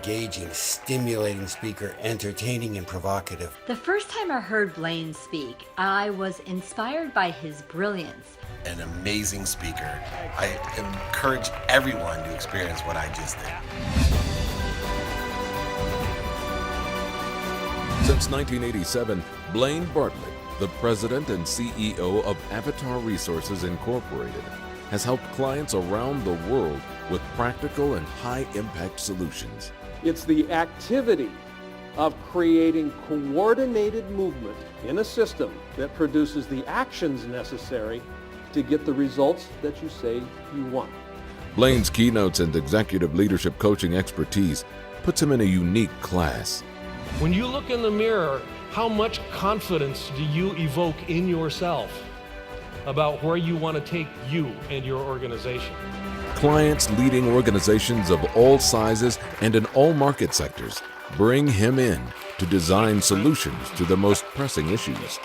engaging, stimulating speaker, entertaining and provocative. The first time I heard Blaine speak, I was inspired by his brilliance. An amazing speaker. I encourage everyone to experience what I just did. Since 1987, Blaine Bartlett, the president and CEO of Avatar Resources Incorporated, has helped clients around the world with practical and high-impact solutions. It's the activity of creating coordinated movement in a system that produces the actions necessary to get the results that you say you want. Blaine's keynotes and executive leadership coaching expertise puts him in a unique class. When you look in the mirror, how much confidence do you evoke in yourself about where you want to take you and your organization? Clients leading organizations of all sizes and in all market sectors bring him in to design solutions to their most pressing issues.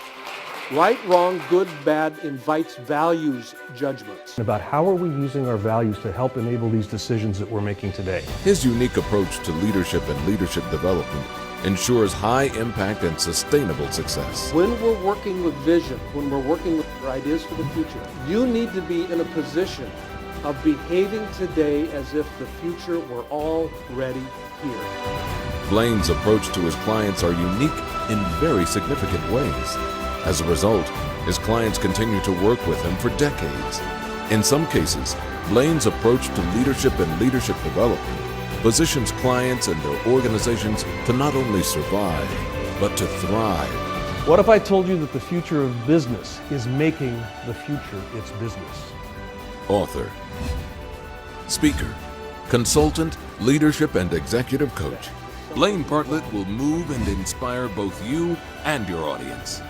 Right, wrong, good, bad invites values judgments. About how are we using our values to help enable these decisions that we're making today. His unique approach to leadership and leadership development ensures high impact and sustainable success. When we're working with vision, when we're working with ideas for the future, you need to be in a position of behaving today as if the future were already here. Blaine's approach to his clients are unique in very significant ways. As a result, his clients continue to work with him for decades. In some cases, Blaine's approach to leadership and leadership development positions clients and their organizations to not only survive, but to thrive. What if I told you that the future of business is making the future its business? Author, speaker, consultant, leadership and executive coach, Blaine Bartlett will move and inspire both you and your audience.